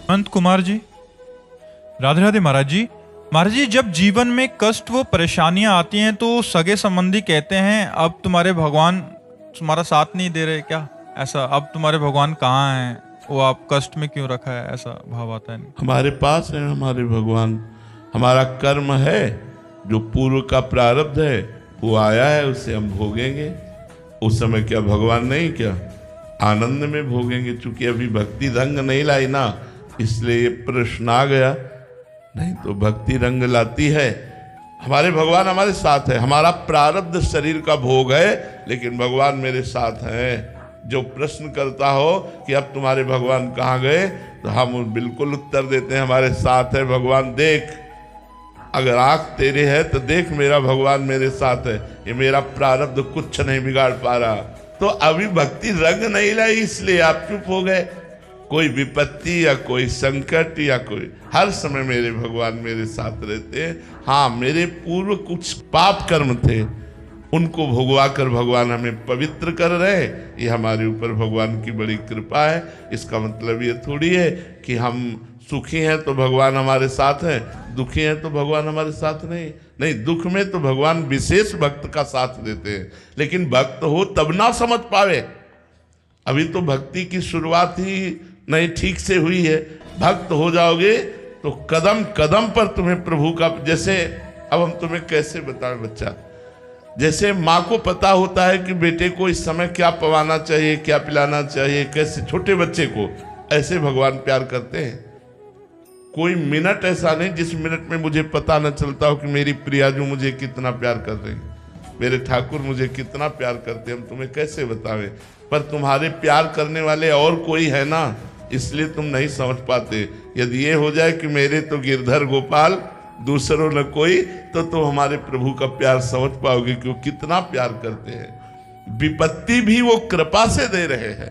अनंत कुमार जी, राधे राधे महाराज जी। महाराज जी, जब जीवन में कष्ट व परेशानियां आती हैं तो सगे संबंधी कहते हैं अब तुम्हारे भगवान तुम्हारा साथ नहीं दे रहे क्या? ऐसा, अब तुम्हारे भगवान कहाँ हैं, वो आप कष्ट में क्यों रखा है, ऐसा भाव आता है। हमारे पास है हमारे भगवान। हमारा कर्म है, जो पूर्व का प्रारब्ध है वो आया है, उसे हम भोगेंगे। उस समय क्या भगवान नहीं, क्या आनंद में भोगेंगे। चूंकि अभी भक्ति रंग नहीं लाई ना, इसलिए ये प्रश्न आ गया। नहीं तो भक्ति रंग लाती है। हमारे भगवान हमारे साथ है। हमारा प्रारब्ध शरीर का भोग है, लेकिन भगवान मेरे साथ हैं। जो प्रश्न करता हो कि अब तुम्हारे भगवान कहाँ गए, तो हम बिल्कुल उत्तर देते हैं हमारे साथ है भगवान। देख, अगर आंख तेरे है तो देख, मेरा भगवान मेरे साथ है। ये मेरा प्रारब्ध कुछ नहीं बिगाड़ पा रहा। तो अभी भक्ति रंग नहीं लाई, इसलिए आप चुप हो गए। कोई विपत्ति या कोई संकट या कोई, हर समय मेरे भगवान मेरे साथ रहते हैं। हाँ, मेरे पूर्व कुछ पाप कर्म थे, उनको भोगवा कर भगवान हमें पवित्र कर रहे। ये हमारे ऊपर भगवान की बड़ी कृपा है। इसका मतलब ये थोड़ी है कि हम सुखी हैं तो भगवान हमारे साथ हैं, दुखी हैं तो भगवान हमारे साथ नहीं। दुख में तो भगवान विशेष भक्त का साथ देते हैं, लेकिन भक्त हो तब ना समझ पावे। अभी तो भक्ति की शुरुआत ही नहीं ठीक से हुई है। भक्त हो जाओगे तो कदम कदम पर तुम्हें प्रभु का, जैसे अब हम तुम्हें कैसे बताएं बच्चा, जैसे माँ को पता होता है कि बेटे को इस समय क्या पवाना चाहिए, क्या पिलाना चाहिए, कैसे छोटे बच्चे को, ऐसे भगवान प्यार करते हैं। कोई मिनट ऐसा नहीं जिस मिनट में मुझे पता न चलता हो कि मेरी प्रियाजू मुझे कितना प्यार कर रही है, मेरे ठाकुर मुझे कितना प्यार करते हैं। हम तुम्हें कैसे बतावें, पर तुम्हारे प्यार करने वाले और कोई है ना, इसलिए तुम नहीं समझ पाते। यदि ये हो जाए कि मेरे तो गिरधर गोपाल दूसरों न कोई, तो तुम हमारे प्रभु का प्यार समझ पाओगे कि वो कितना प्यार करते हैं। विपत्ति भी वो कृपा से दे रहे हैं,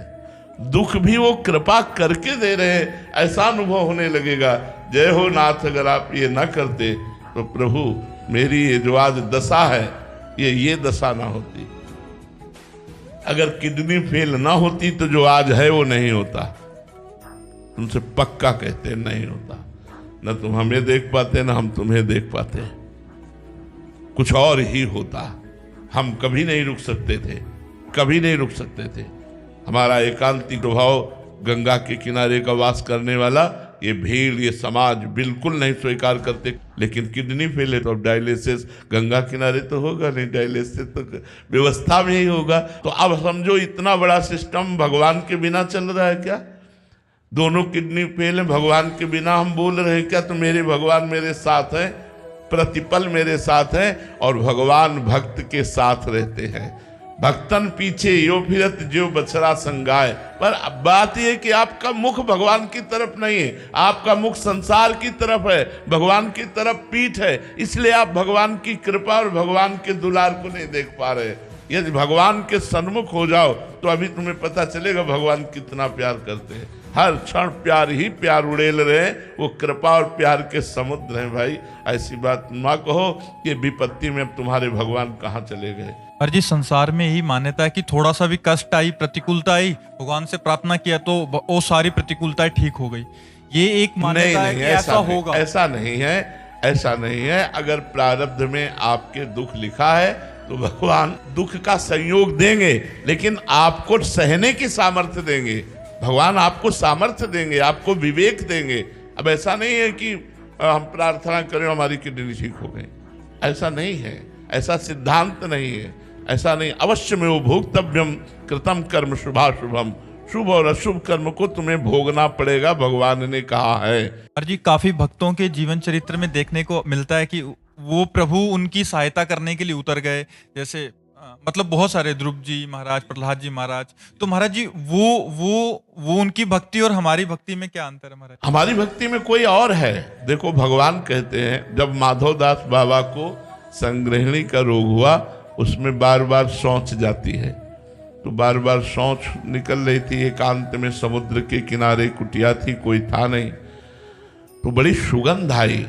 दुख भी वो कृपा करके दे रहे हैं। ऐसा अनुभव होने लगेगा, जय हो नाथ, अगर आप ये ना करते तो प्रभु मेरी ये जो आज दशा है, ये दशा ना होती। अगर किडनी फेल ना होती तो जो आज है वो नहीं होता। तुमसे पक्का कहते नहीं होता। न तुम हमें देख पाते, न हम तुम्हें देख पाते, कुछ और ही होता। हम कभी नहीं रुक सकते थे, कभी नहीं रुक सकते थे। हमारा एकांतिक स्वभाव, गंगा के किनारे का वास करने वाला, ये भीड़, ये समाज बिल्कुल नहीं स्वीकार करते। लेकिन किडनी फेल है तो अब डायलिसिस गंगा किनारे तो होगा नहीं, डायलिसिस तो व्यवस्था में ही होगा। तो अब समझो इतना बड़ा सिस्टम भगवान के बिना चल रहा है क्या? दोनों किडनी फेल है, भगवान के बिना हम बोल रहे हैं क्या? तो मेरे भगवान मेरे साथ हैं, प्रतिपल मेरे साथ हैं, और भगवान भक्त के साथ रहते हैं। भक्तन पीछे यो फिरत जो बछड़ा संगाय। पर बात यह कि आपका मुख भगवान की तरफ नहीं है, आपका मुख संसार की तरफ है, भगवान की तरफ पीठ है। इसलिए आप भगवान की कृपा और भगवान के दुलार को नहीं देख पा रहे। यदि भगवान के सन्मुख हो जाओ तो अभी तुम्हें पता चलेगा भगवान कितना प्यार करते हैं। हर क्षण प्यार ही प्यार उड़ेल रहे, वो कृपा और प्यार के समुद्र हैं भाई। ऐसी बात ना कहो कि विपत्ति में अब तुम्हारे भगवान कहाँ चले गए। हर जी, संसार में ही मान्यता है कि थोड़ा सा भी कष्ट आई, प्रतिकूलता आई, भगवान से प्रार्थना किया तो वो सारी प्रतिकूलताएं ठीक हो गई। ये एक मान्यता है कि ऐसा होगा। ऐसा नहीं है, ऐसा नहीं है। अगर प्रारब्ध में आपके दुख लिखा है तो भगवान दुख का संयोग देंगे, लेकिन आपको सहने की सामर्थ्य देंगे। भगवान आपको सामर्थ्य देंगे, आपको विवेक देंगे। अब ऐसा नहीं है कि हम प्रार्थना करें हमारी किडनी ठीक हो गई, ऐसा नहीं है, ऐसा सिद्धांत नहीं है, ऐसा नहीं। अवश्य में वो भोक्तव्यम कृतम कर्म शुभाशुभम, शुभ और अशुभ कर्म को तुम्हें भोगना पड़ेगा, भगवान ने कहा है। हर जी, काफी भक्तों के जीवन चरित्र में देखने को मिलता है कि वो प्रभु उनकी सहायता करने के लिए उतर गए। जैसे मतलब बहुत सारे, ध्रुव जी महाराज, प्रहलाद जी महाराज। तो महाराज जी, वो उनकी भक्ति और हमारी भक्ति में क्या अंतर है महाराज? हमारी भक्ति में कोई और है। देखो, भगवान कहते हैं जब माधवदास बाबा को संग्रहणी का रोग हुआ, उसमें बार बार शौच जाती है, तो बार बार शौच निकल रही थी। एकांत में समुद्र के किनारे कुटिया थी, कोई था नहीं, तो बड़ी सुगंध आई,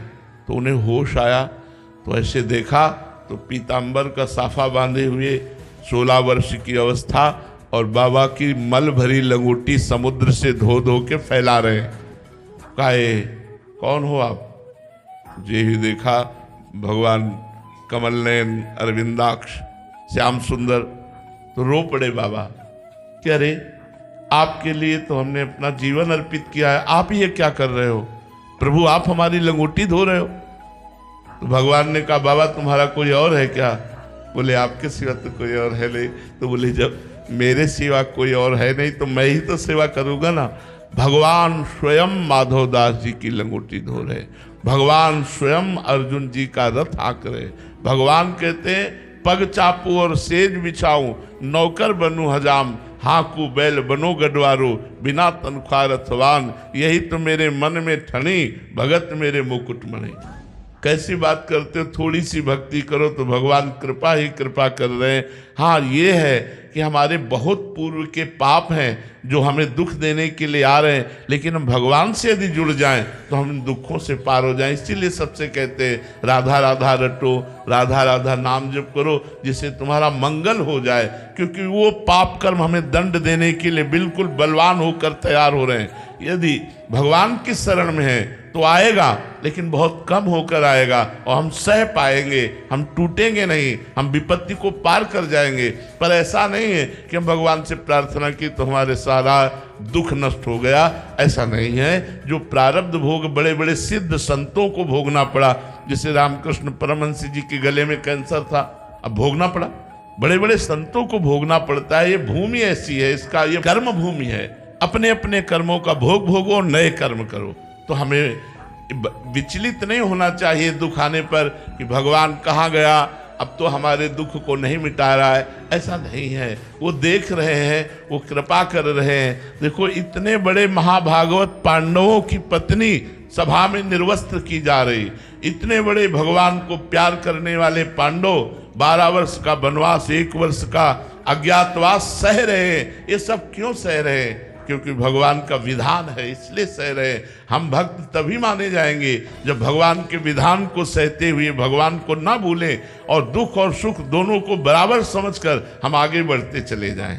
तो उन्हें होश आया। तो ऐसे देखा तो पीतांबर का साफा बांधे हुए 16 वर्ष की अवस्था और बाबा की मल भरी लंगोटी समुद्र से धो धो के फैला रहे हैं। काहे कौन हो आप? जे ही देखा भगवान कमल नयन, अरविंदाक्ष, श्याम सुंदर, तो रो पड़े बाबा कि अरे आपके लिए तो हमने अपना जीवन अर्पित किया है, आप ये क्या कर रहे हो? प्रभु आप हमारी लंगोटी धो रहे हो। तो भगवान ने कहा बाबा तुम्हारा कोई और है क्या? बोले आपके सिवा तो कोई और है नहीं। तो बोले जब मेरे सिवा कोई और है नहीं तो मैं ही तो सेवा करूंगा ना। भगवान स्वयं माधव दास जी की लंगोटी धो रहे, भगवान स्वयं अर्जुन जी का रथ हाँक रहे। भगवान कहते हैं पग चापू और सेज बिछाऊं, नौकर बनूं हजाम, हाँकू बैल बनो गडवारो, बिना तनख्वाह रथवान, यही तो मेरे मन में ठनी, भगत मेरे मुकुट मणि। कैसी बात करते हो? थोड़ी सी भक्ति करो तो भगवान कृपा ही कृपा कर रहे हैं। हाँ ये है कि हमारे बहुत पूर्व के पाप हैं जो हमें दुख देने के लिए आ रहे हैं, लेकिन हम भगवान से यदि जुड़ जाएं तो हम इन दुखों से पार हो जाएं। इसीलिए सबसे कहते हैं राधा राधा रटो, राधा राधा नाम जप करो जिससे तुम्हारा मंगल हो जाए, क्योंकि वो पाप कर्म हमें दंड देने के लिए बिल्कुल बलवान होकर तैयार हो रहे हैं। यदि भगवान की शरण में है तो आएगा, लेकिन बहुत कम होकर आएगा और हम सह पाएंगे, हम टूटेंगे नहीं, हम विपत्ति को पार कर जाएंगे। पर ऐसा नहीं है कि हम भगवान से प्रार्थना की तो हमारे सारा दुख नष्ट हो गया, ऐसा नहीं है। जो प्रारब्ध भोग बड़े बड़े सिद्ध संतों को भोगना पड़ा, जैसे रामकृष्ण परमहंस जी के गले में कैंसर था, अब भोगना पड़ा। बड़े बड़े संतों को भोगना पड़ता है। ये भूमि ऐसी है, इसका ये कर्म भूमि है। अपने अपने कर्मों का भोग भोगो और नए कर्म करो। तो हमें विचलित नहीं होना चाहिए दुख आने पर कि भगवान कहाँ गया, अब तो हमारे दुख को नहीं मिटा रहा है। ऐसा नहीं है, वो देख रहे हैं, वो कृपा कर रहे हैं। देखो इतने बड़े महाभागवत पांडवों की पत्नी सभा में निर्वस्त्र की जा रही, इतने बड़े भगवान को प्यार करने वाले पांडव 12 वर्ष का वनवास, 1 वर्ष का अज्ञातवास सह रहे हैं। ये सब क्यों सह रहे हैं? क्योंकि भगवान का विधान है, इसलिए सह रहे हैं। हम भक्त तभी माने जाएंगे जब भगवान के विधान को सहते हुए भगवान को ना भूलें और दुख और सुख दोनों को बराबर समझकर हम आगे बढ़ते चले जाएं।